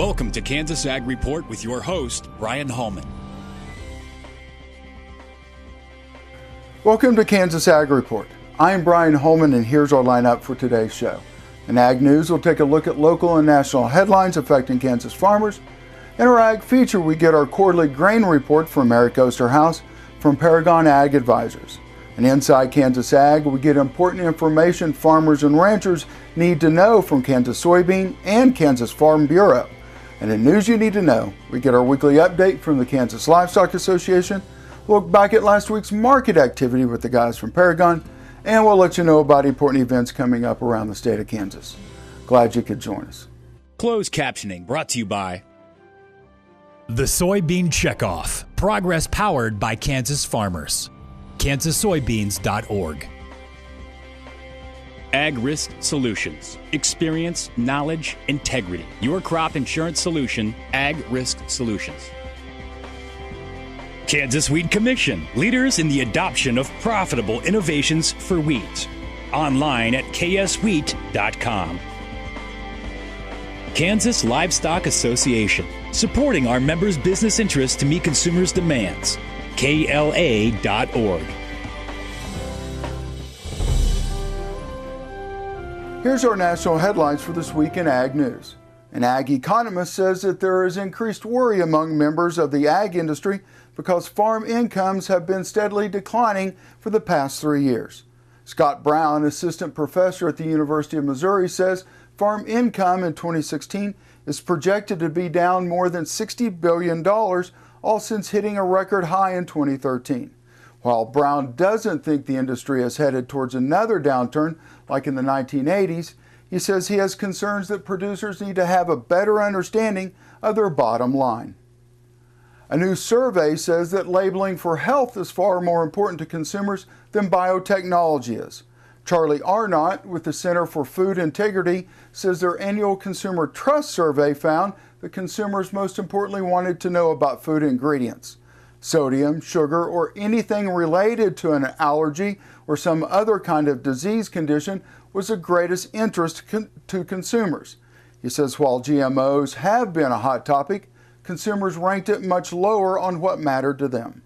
Welcome to Kansas Ag Report with your host, Brian Hallman. Welcome to Kansas Ag Report. I'm Brian Holman, and here's our lineup for today's show. In Ag News, we'll take a look at local and national headlines affecting Kansas farmers. In our Ag Feature, we get our quarterly grain report from Eric Osterhaus from Paragon Ag Advisors. And inside Kansas Ag, we get important information farmers and ranchers need to know from Kansas Soybean and Kansas Farm Bureau. And in News You Need to Know, we get our weekly update from the Kansas Livestock Association, look back at last week's market activity with the guys from Paragon, and we'll let you know about important events coming up around the state of Kansas. Glad you could join us. Closed captioning brought to you by The Soybean Checkoff. Progress powered by Kansas farmers. KansasSoybeans.org. Ag Risk Solutions. Experience, knowledge, integrity. Your crop insurance solution, Ag Risk Solutions. Kansas Wheat Commission. Leaders in the adoption of profitable innovations for wheat. Online at kswheat.com. Kansas Livestock Association. Supporting our members' business interests to meet consumers' demands. KLA.org. Here's our national headlines for this week in Ag News. An ag economist says that there is increased worry among members of the ag industry because farm incomes have been steadily declining for the past 3 years. Scott Brown, assistant professor at the University of Missouri, says farm income in 2016 is projected to be down more than $60 billion, all since hitting a record high in 2013. While Brown doesn't think the industry is headed towards another downturn like in the 1980s, he says he has concerns that producers need to have a better understanding of their bottom line. A new survey says that labeling for health is far more important to consumers than biotechnology is. Charlie Arnott with the Center for Food Integrity says their annual Consumer Trust Survey found that consumers most importantly wanted to know about food ingredients. Sodium, sugar, or anything related to an allergy or some other kind of disease condition was of greatest interest to consumers. He says while GMOs have been a hot topic, consumers ranked it much lower on what mattered to them.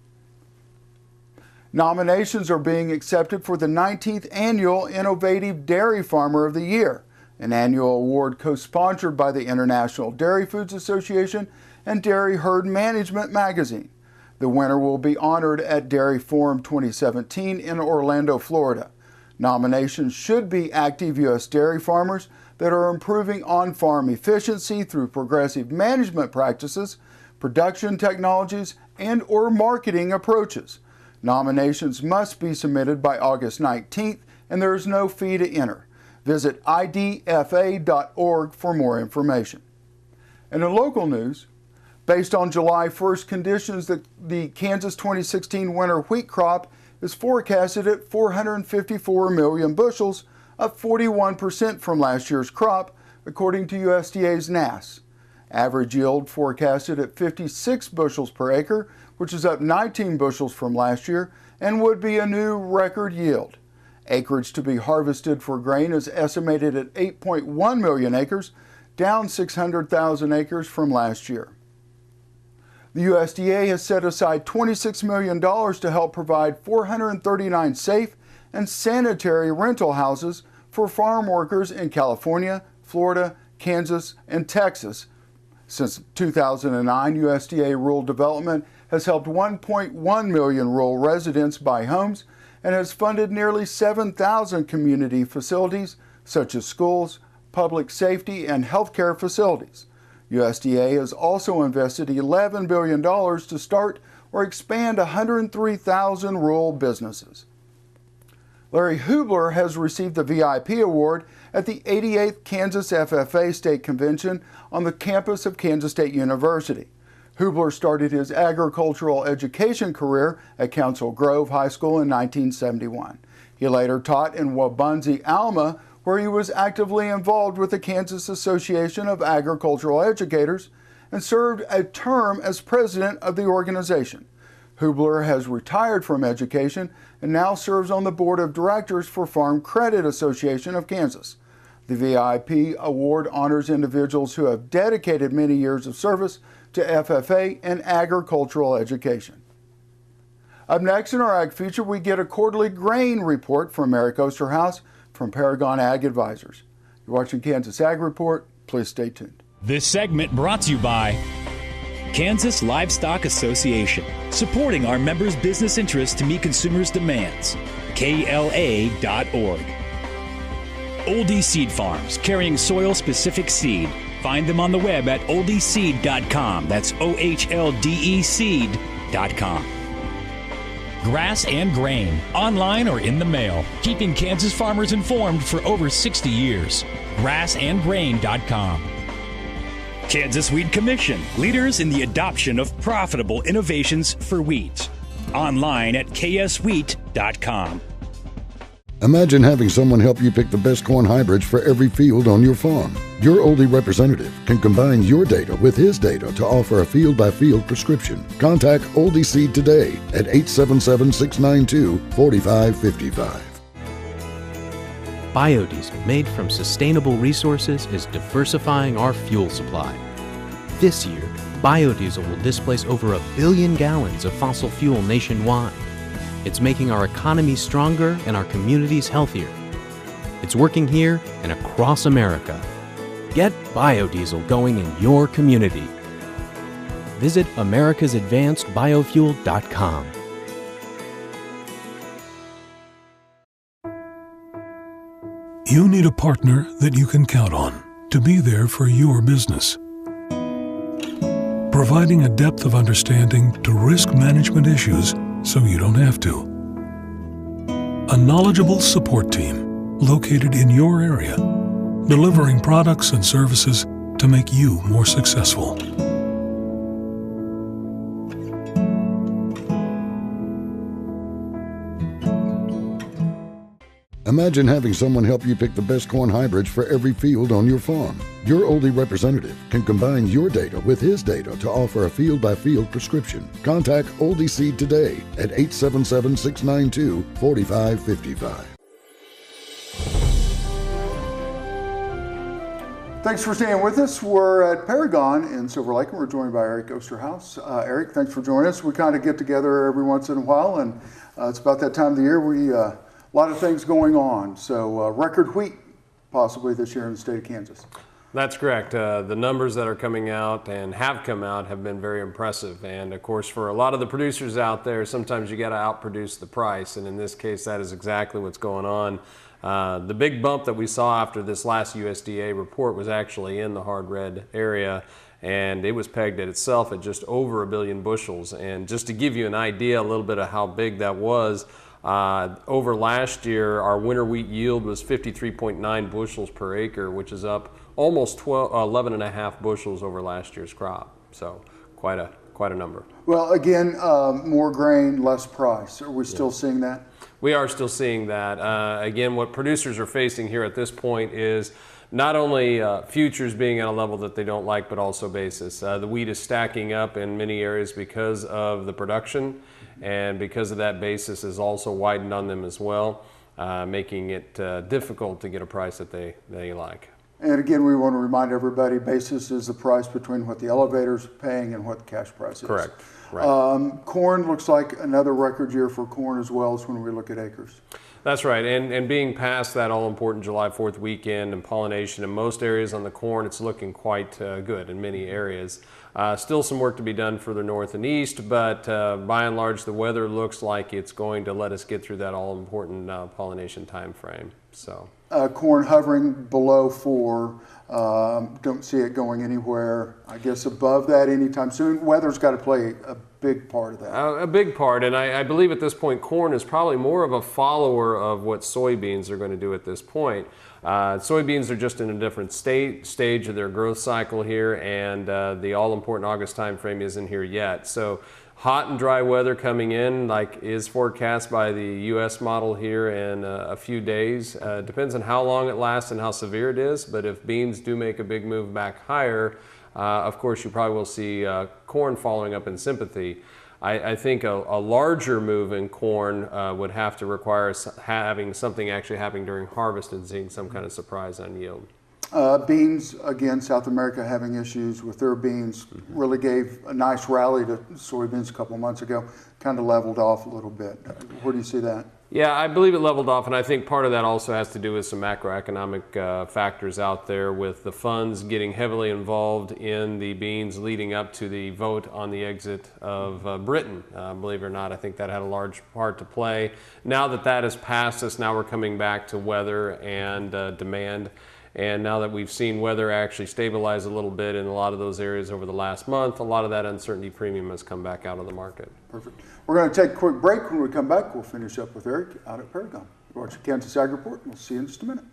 Nominations are being accepted for the 19th Annual Innovative Dairy Farmer of the Year, an annual award co-sponsored by the International Dairy Foods Association and Dairy Herd Management magazine. The winner will be honored at Dairy Forum 2017 in Orlando, Florida. Nominations should be active U.S. dairy farmers that are improving on-farm efficiency through progressive management practices, production technologies, and/or marketing approaches. Nominations must be submitted by August 19th, and there is no fee to enter. Visit idfa.org for more information. And in local news, based on July 1st conditions, the Kansas 2016 winter wheat crop is forecasted at 454 million bushels, up 41% from last year's crop, according to USDA's NASS. Average yield forecasted at 56 bushels per acre, which is up 19 bushels from last year and would be a new record yield. Acreage to be harvested for grain is estimated at 8.1 million acres, down 600,000 acres from last year. The USDA has set aside $26 million to help provide 439 safe and sanitary rental houses for farm workers in California, Florida, Kansas, and Texas. Since 2009, USDA Rural Development has helped 1.1 million rural residents buy homes and has funded nearly 7,000 community facilities such as schools, public safety, and healthcare facilities. USDA has also invested $11 billion to start or expand 103,000 rural businesses. Larry Hubler has received the VIP award at the 88th Kansas FFA State Convention on the campus of Kansas State University. Hubler started his agricultural education career at Council Grove High School in 1971. He later taught in Waubonsie, Alma, where he was actively involved with the Kansas Association of Agricultural Educators and served a term as president of the organization. Hubler has retired from education and now serves on the board of directors for Farm Credit Association of Kansas. The VIP award honors individuals who have dedicated many years of service to FFA and agricultural education. Up next in our Ag Feature, we get a quarterly grain report from Eric Osterhaus from Paragon Ag Advisors. You're watching Kansas Ag Report. Please stay tuned. This segment brought to you by Kansas Livestock Association, supporting our members' business interests to meet consumers' demands. KLA.org. Oldie Seed Farms, carrying soil-specific seed. Find them on the web at oldieseed.com. That's OHLDE seed.com. Grass and Grain, online or in the mail, keeping Kansas farmers informed for over 60 years. grassandgrain.com. Kansas Wheat Commission, leaders in the adoption of profitable innovations for wheat. Online at kswheat.com. Imagine having someone help you pick the best corn hybrids for every field on your farm. Your Oldie representative can combine your data with his data to offer a field-by-field prescription. Contact Oldie Seed today at 877-692-4555. Biodiesel made from sustainable resources is diversifying our fuel supply. This year, biodiesel will displace over 1 billion gallons of fossil fuel nationwide. It's making our economy stronger and our communities healthier. It's working here and across America. Get biodiesel going in your community. Visit americasadvancedbiofuel.com. You need a partner that you can count on to be there for your business, providing a depth of understanding to risk management issues so you don't have to. A knowledgeable support team located in your area, delivering products and services to make you more successful. Imagine having someone help you pick the best corn hybrids for every field on your farm. Your Oldie representative can combine your data with his data to offer a field-by-field prescription. Contact Oldie Seed today at 877-692-4555. Thanks for staying with us. We're at Paragon in Silver Lake, and we're joined by Eric Osterhaus. Eric, thanks for joining us. We kind of get together every once in a while, and it's about that time of the year. A lot of things going on. So record wheat possibly this year in the state of Kansas. That's correct. The numbers that are coming out and have come out have been very impressive. And of course, for a lot of the producers out there, sometimes you got to outproduce the price. And in this case, that is exactly what's going on. The big bump that we saw after this last USDA report was actually in the hard red area. And it was pegged at itself at just over 1 billion bushels. And just to give you an idea a little bit of how big that was, over last year, our winter wheat yield was 53.9 bushels per acre, which is up almost 11.5 bushels over last year's crop. So quite a number. Well, again, more grain, less price. Are we still seeing that? We are still seeing that. Again, what producers are facing here at this point is not only futures being at a level that they don't like, but also basis. The wheat is stacking up in many areas because of the production, and because of that, basis is also widened on them as well, making it difficult to get a price that they like. And again, we want to remind everybody, basis is the price between what the elevator's paying and what the cash price is. Correct. Right. Corn looks like another record year for corn as well as when we look at acres. That's right, and being past that all-important July 4th weekend and pollination in most areas on the corn, it's looking quite good in many areas. Still some work to be done further north and east, but by and large the weather looks like it's going to let us get through that all-important pollination time frame. So corn hovering below 4, don't see it going anywhere, I guess, above that anytime soon. Weather's got to play a big part of that. A big part, and I believe at this point corn is probably more of a follower of what soybeans are going to do at this point. Soybeans are just in a different stage of their growth cycle here, and the all-important August time frame isn't here yet. So hot and dry weather coming in, like is forecast by the U.S. model here in a few days. Depends on how long it lasts and how severe it is, but if beans do make a big move back higher, of course you probably will see corn following up in sympathy. I think a larger move in corn would have to require having something actually happening during harvest and seeing some kind of surprise on yield. Beans, again, South America having issues with their beans, really gave a nice rally to soybeans a couple months ago, kind of leveled off a little bit. Where do you see that? Yeah, I believe it leveled off, and I think part of that also has to do with some macroeconomic factors out there, with the funds getting heavily involved in the beans leading up to the vote on the exit of Britain. Believe it or not, I think that had a large part to play. Now that that has passed us, now we're coming back to weather and demand. And now that we've seen weather actually stabilize a little bit in a lot of those areas over the last month, a lot of that uncertainty premium has come back out of the market. Perfect. We're going to take a quick break. When we come back, we'll finish up with Eric out at Paragon. Watch the Kansas Ag Report. We'll see you in just a minute.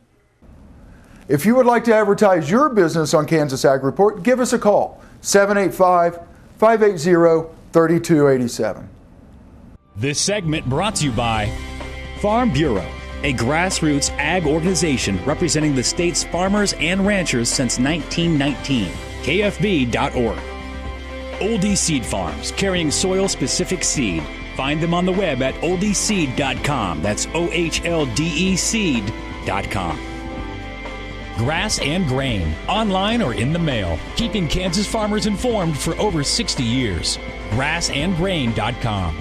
If you would like to advertise your business on Kansas Ag Report, give us a call, 785-580-3287. This segment brought to you by Farm Bureau, a grassroots ag organization representing the state's farmers and ranchers since 1919. KFB.org. Oldie Seed Farms, carrying soil-specific seed. Find them on the web at oldieseed.com. That's OHLDE seed.com. Grass and Grain, online or in the mail, keeping Kansas farmers informed for over 60 years. Grassandgrain.com.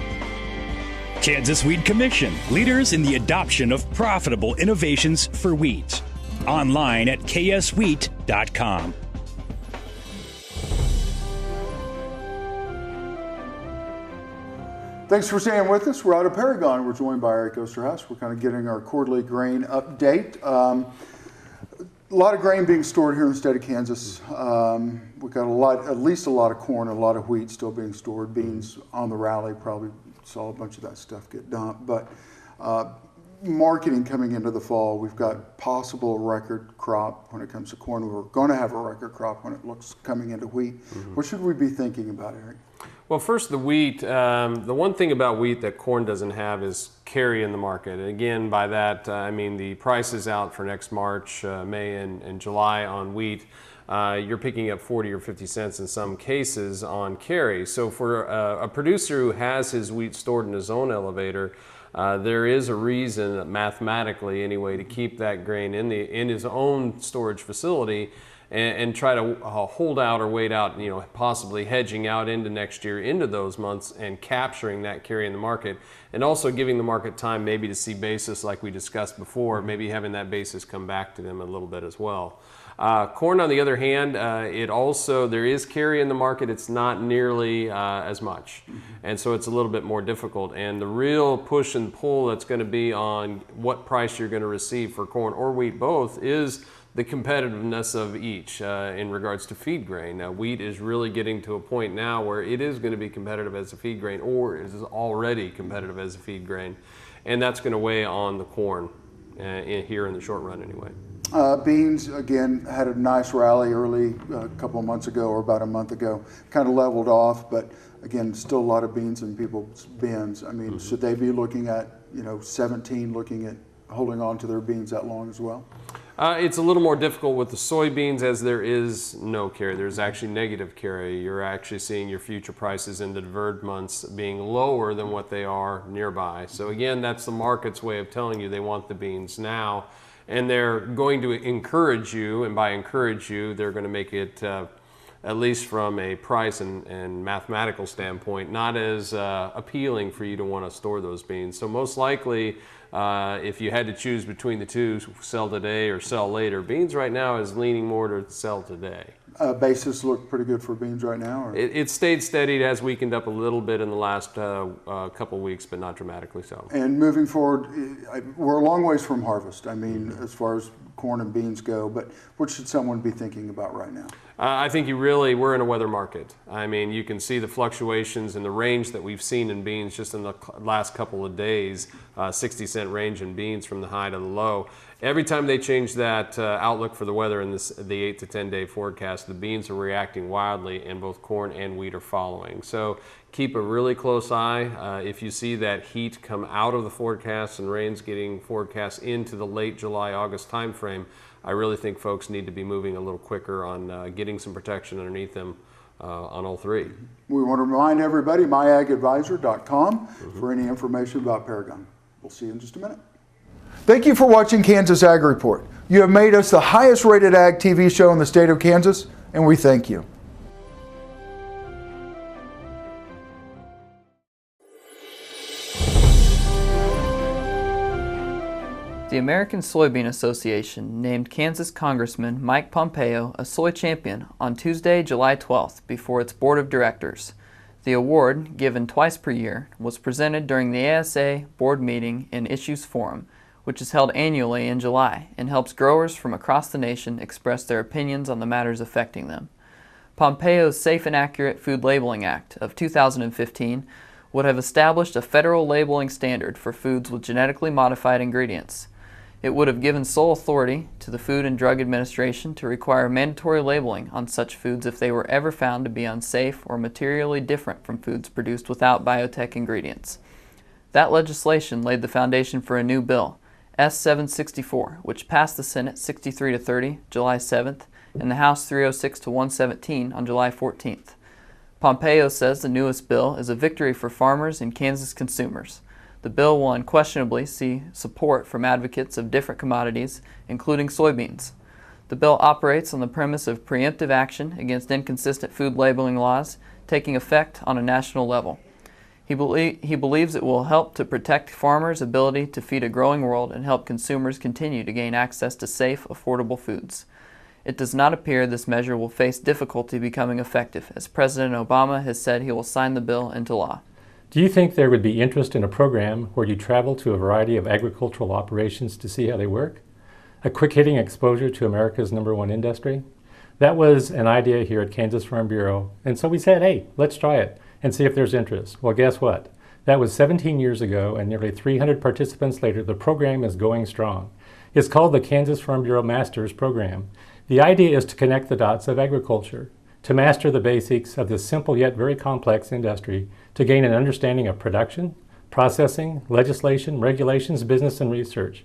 Kansas Wheat Commission, leaders in the adoption of profitable innovations for wheat. Online at kswheat.com. Thanks for staying with us. We're out of Paragon. We're joined by Eric Osterhaus. We're kind of getting our quarterly grain update. A lot of grain being stored here in the state of Kansas. We've got at least a lot of corn, a lot of wheat still being stored. Beans on the rally, probably saw a bunch of that stuff get dumped. But marketing coming into the fall, we've got possible record crop when it comes to corn. We're going to have a record crop when it looks coming into wheat. What should we be thinking about, Eric? Well, first, the wheat. The one thing about wheat that corn doesn't have is carry in the market. And again, by that, I mean the prices out for next March, May, and July on wheat. You're picking up 40 or 50 cents in some cases on carry. So for a producer who has his wheat stored in his own elevator, there is a reason, mathematically anyway, to keep that grain in his own storage facility and try to hold out or wait out, possibly hedging out into next year, into those months, and capturing that carry in the market, and also giving the market time maybe to see basis like we discussed before, maybe having that basis come back to them a little bit as well. Corn, on the other hand, there is carry in the market. It's not nearly as much. And so it's a little bit more difficult. And the real push and pull that's going to be on what price you're going to receive for corn or wheat both is the competitiveness of each in regards to feed grain. Now, wheat is really getting to a point now where it is going to be competitive as a feed grain, or it is already competitive as a feed grain. And that's going to weigh on the corn here in the short run anyway. Beans, again, had a nice rally early a couple of months ago or about a month ago, kind of leveled off, but again, still a lot of beans in people's bins. I mean, should they be looking at, 17, looking at holding on to their beans that long as well? It's a little more difficult with the soybeans as there is no carry. There's actually negative carry. You're actually seeing your future prices in the deferred months being lower than what they are nearby. So again, that's the market's way of telling you they want the beans now. And they're going to encourage you, and by encourage you, they're going to make it, at least from a price and mathematical standpoint, not as appealing for you to want to store those beans. So most likely, if you had to choose between the two, sell today or sell later, beans right now is leaning more to sell today. Basis look pretty good for beans right now? Or? It stayed steady. It has weakened up a little bit in the last couple weeks, but not dramatically so. And moving forward, we're a long ways from harvest, as far as corn and beans go, but what should someone be thinking about right now? I think we're in a weather market. I mean, you can see the fluctuations in the range that we've seen in beans just in the last couple of days, 60-cent range in beans from the high to the low. Every time they change that outlook for the weather in the 8 to 10 day forecast, the beans are reacting wildly, and both corn and wheat are following. So keep a really close eye. If you see that heat come out of the forecast and rains getting forecast into the late July, August timeframe, I really think folks need to be moving a little quicker on getting some protection underneath them on all three. We want to remind everybody, myagadvisor.com for any information about Paragon. We'll see you in just a minute. Thank you for watching Kansas Ag Report. You have made us the highest rated ag TV show in the state of Kansas, and we thank you. The American Soybean Association named Kansas Congressman Mike Pompeo a soy champion on Tuesday, July 12th before its board of directors. The award, given twice per year, was presented during the ASA board meeting and Issues Forum, which is held annually in July and helps growers from across the nation express their opinions on the matters affecting them. Pompeo's Safe and Accurate Food Labeling Act of 2015 would have established a federal labeling standard for foods with genetically modified ingredients. It would have given sole authority to the Food and Drug Administration to require mandatory labeling on such foods if they were ever found to be unsafe or materially different from foods produced without biotech ingredients. That legislation laid the foundation for a new bill, S-764, which passed the Senate 63-30 July 7th and the House 306-117 on July 14th. Pompeo says the newest bill is a victory for farmers and Kansas consumers. The bill will unquestionably see support from advocates of different commodities, including soybeans. The bill operates on the premise of preemptive action against inconsistent food labeling laws taking effect on a national level. He believes it will help to protect farmers' ability to feed a growing world and help consumers continue to gain access to safe, affordable foods. It does not appear this measure will face difficulty becoming effective, as President Obama has said he will sign the bill into law. Do you think there would be interest in a program where you travel to a variety of agricultural operations to see how they work? A quick-hitting exposure to America's #1 industry? That was an idea here at Kansas Farm Bureau, and so we said, hey, let's try it and see if there's interest. Well, guess what? That was 17 years ago, and nearly 300 participants later, the program is going strong. It's called the Kansas Farm Bureau Masters Program. The idea is to connect the dots of agriculture, to master the basics of this simple yet very complex industry, to gain an understanding of production, processing, legislation, regulations, business, and research.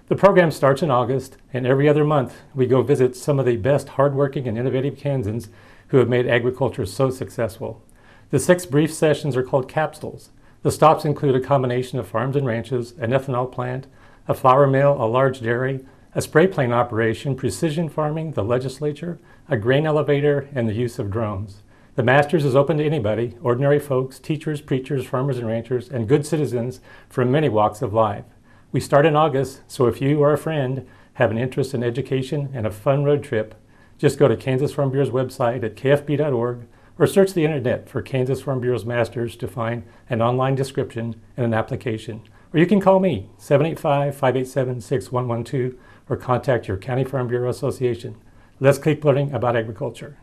The program starts in August, and every other month we go visit some of the best hardworking and innovative Kansans who have made agriculture so successful. The 6 brief sessions are called capsules. The stops include a combination of farms and ranches, an ethanol plant, a flour mill, a large dairy, a spray plane operation, precision farming, the legislature, a grain elevator, and the use of drones. The Masters is open to anybody, ordinary folks, teachers, preachers, farmers and ranchers, and good citizens from many walks of life. We start in August, so if you or a friend have an interest in education and a fun road trip, just go to Kansas Farm Bureau's website at kfb.org or search the internet for Kansas Farm Bureau's Masters to find an online description and an application. Or you can call me, 785-587-6112, or contact your County Farm Bureau Association. Let's keep learning about agriculture.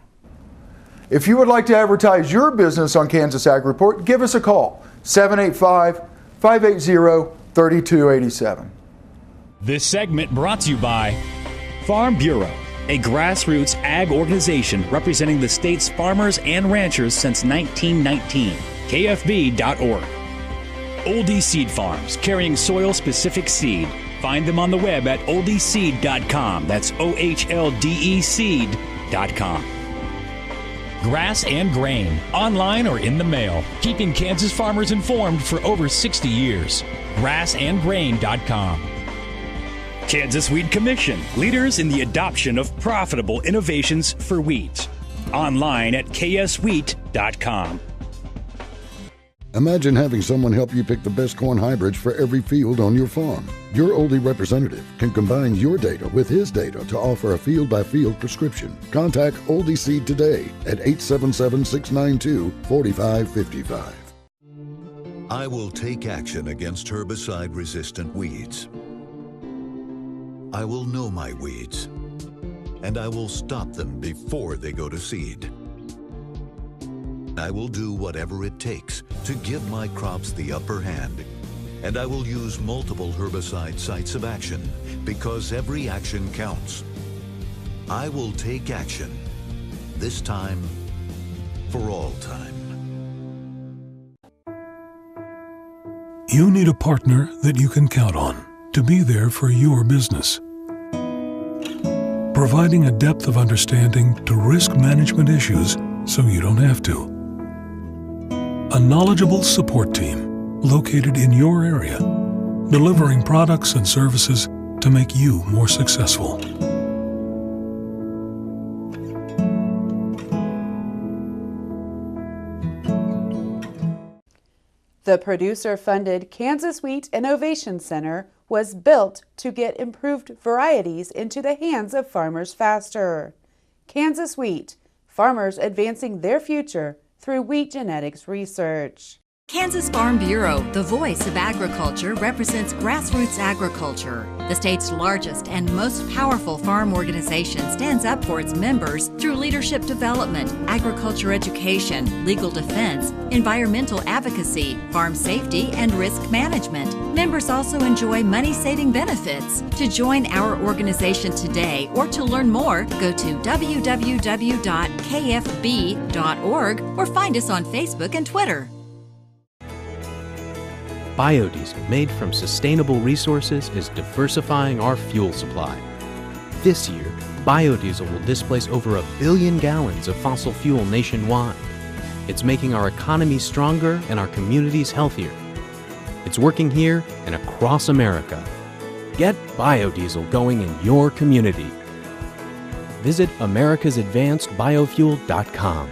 If you would like to advertise your business on Kansas Ag Report, give us a call, 785-580-3287. This segment brought to you by Farm Bureau, a grassroots ag organization representing the state's farmers and ranchers since 1919. KFB.org. Oldie Seed Farms, carrying soil-specific seed. Find them on the web at oldieseed.com. That's OHLDE seed.com. Grass and Grain, online or in the mail, keeping Kansas farmers informed for over 60 years. Grassandgrain.com. Kansas Wheat Commission, leaders in the adoption of profitable innovations for wheat. Online at kswheat.com. Imagine having someone help you pick the best corn hybrids for every field on your farm. Your Oldie representative can combine your data with his data to offer a field-by-field prescription. Contact Oldie Seed today at 877-692-4555. I will take action against herbicide-resistant weeds. I will know my weeds, and I will stop them before they go to seed. I will do whatever it takes to give my crops the upper hand, and I will use multiple herbicide sites of action because every action counts. I will take action, this time for all time. You need a partner that you can count on to be there for your business. providing a depth of understanding to risk management issues so you don't have to. A knowledgeable support team located in your area, delivering products and services to make you more successful. The producer-funded Kansas Wheat Innovation Center was built to get improved varieties into the hands of farmers faster. Kansas Wheat, farmers advancing their future through wheat genetics research. Kansas Farm Bureau, the voice of agriculture, represents grassroots agriculture. The state's largest and most powerful farm organization stands up for its members through leadership development, agriculture education, legal defense, environmental advocacy, farm safety, and risk management. Members also enjoy money-saving benefits. To join our organization today or to learn more, go to www.kfb.org or find us on Facebook and Twitter. Biodiesel made from sustainable resources is diversifying our fuel supply. This year, biodiesel will displace over 1 billion gallons of fossil fuel nationwide. It's making our economy stronger and our communities healthier. It's working here and across America. Get biodiesel going in your community. Visit americasadvancedbiofuel.com.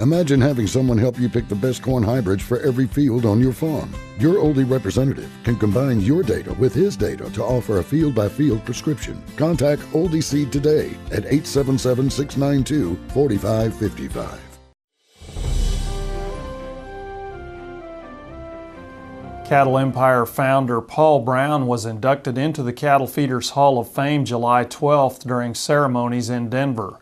Imagine having someone help you pick the best corn hybrids for every field on your farm. Your Oldie representative can combine your data with his data to offer a field-by-field prescription. Contact Oldie Seed today at 877-692-4555. Cattle Empire founder Paul Brown was inducted into the Cattle Feeders Hall of Fame July 12th during ceremonies in Denver.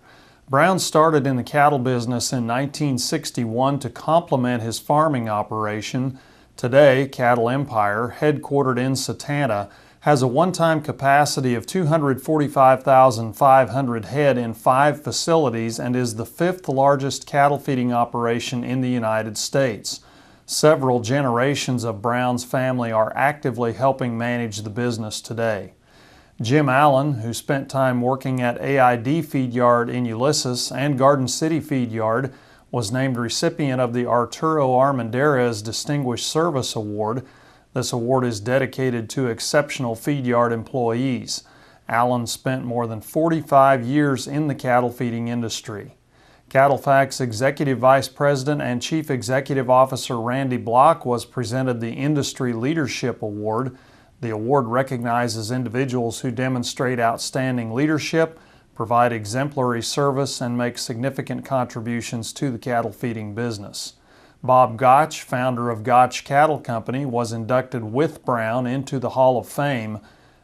Brown started in the cattle business in 1961 to complement his farming operation. Today, Cattle Empire, headquartered in Satanta, has a one-time capacity of 245,500 head in 5 facilities and is the 5th largest cattle feeding operation in the United States. Several generations of Brown's family are actively helping manage the business today. Jim Allen, who spent time working at AID Feed Yard in Ulysses and Garden City Feed Yard, was named recipient of the Arturo Armendariz Distinguished Service Award. This award is dedicated to exceptional feed yard employees. Allen spent more than 45 years in the cattle feeding industry. CattleFacts Executive Vice President and Chief Executive Officer Randy Block was presented the Industry Leadership Award. The award recognizes individuals who demonstrate outstanding leadership, provide exemplary service, and make significant contributions to the cattle feeding business. Bob Gotch, founder of Gotch Cattle Company, was inducted with Brown into the Hall of Fame.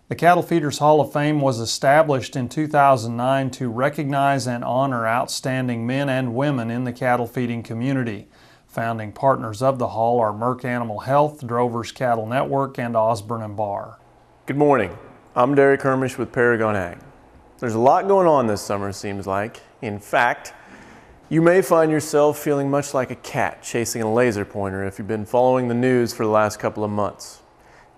The Cattle Feeders Hall of Fame was established in 2009 to recognize and honor outstanding men and women in the cattle feeding community. Founding partners of the Hall are Merck Animal Health, Drover's Cattle Network, and Osborne & Barr. Good morning. I'm Derek Hermish with Paragon Ag. There's a lot going on this summer, it seems like. In fact, you may find yourself feeling much like a cat chasing a laser pointer if you've been following the news for the last couple of months.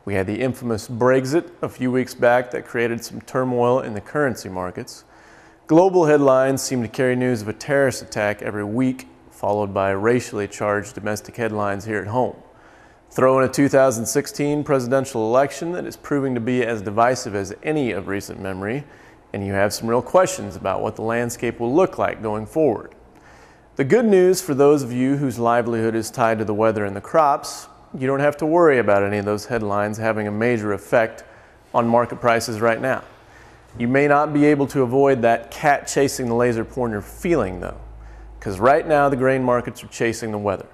We had the infamous Brexit a few weeks back that created some turmoil in the currency markets. Global headlines seem to carry news of a terrorist attack every week, followed by racially charged domestic headlines here at home. Throw in a 2016 presidential election that is proving to be as divisive as any of recent memory, and you have some real questions about what the landscape will look like going forward. The good news for those of you whose livelihood is tied to the weather and the crops, you don't have to worry about any of those headlines having a major effect on market prices right now. You may not be able to avoid that cat chasing the laser pointer feeling though, because right now the grain markets are chasing the weather.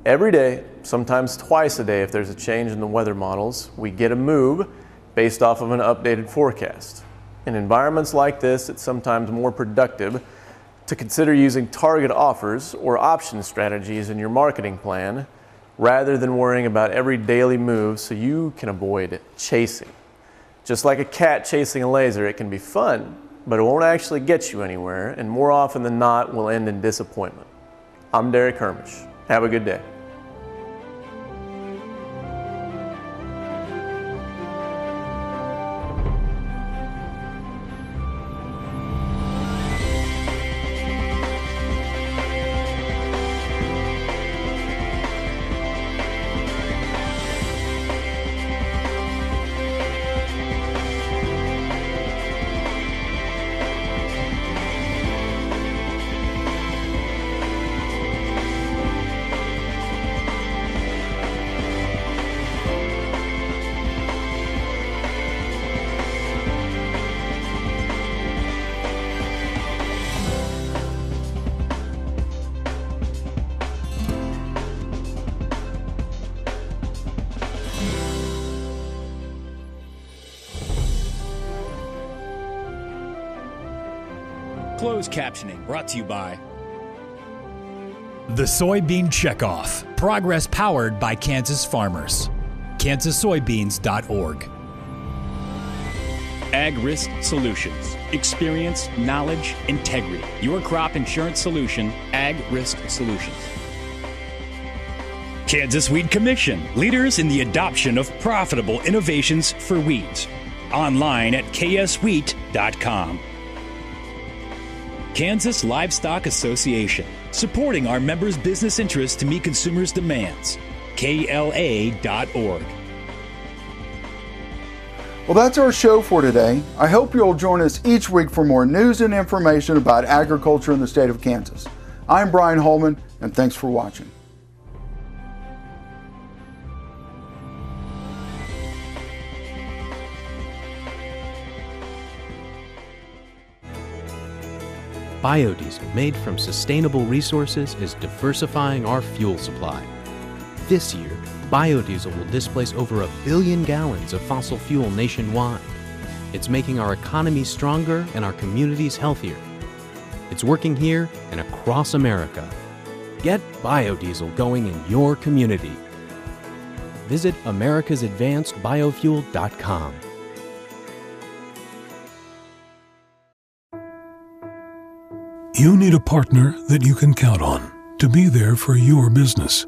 Every day, sometimes twice a day if there's a change in the weather models, we get a move based off of an updated forecast. In environments like this, it's sometimes more productive to consider using target offers or option strategies in your marketing plan rather than worrying about every daily move so you can avoid chasing. Just like a cat chasing a laser, it can be fun, but it won't actually get you anywhere, and more often than not will end in disappointment. I'm Derek Hermish. Have a good day. Closed captioning brought to you by The Soybean Checkoff. Progress powered by Kansas farmers. KansasSoybeans.org. Ag Risk Solutions. Experience, knowledge, integrity. Your crop insurance solution, Ag Risk Solutions. Kansas Wheat Commission. Leaders in the adoption of profitable innovations for wheat. Online at kswheat.com. Kansas Livestock Association. Supporting our members' business interests to meet consumers' demands. KLA.org. Well, that's our show for today. I hope you'll join us each week for more news and information about agriculture in the state of Kansas. I'm Brian Holman, and thanks for watching. Biodiesel made from sustainable resources is diversifying our fuel supply. This year, biodiesel will displace over 1 billion gallons of fossil fuel nationwide. It's making our economy stronger and our communities healthier. It's working here and across America. Get biodiesel going in your community. Visit americasadvancedbiofuel.com. You need a partner that you can count on to be there for your business.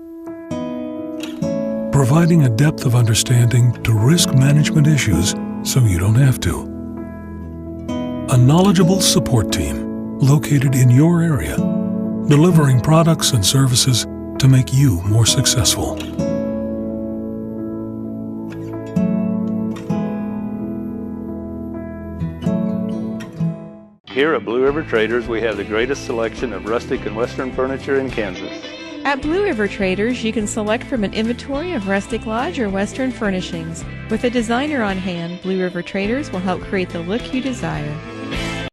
Providing a depth of understanding to risk management issues so you don't have to. A knowledgeable support team located in your area, delivering products and services to make you more successful. Here at Blue River Traders, we have the greatest selection of rustic and western furniture in Kansas. At Blue River Traders, you can select from an inventory of rustic lodge or western furnishings. With a designer on hand, Blue River Traders will help create the look you desire.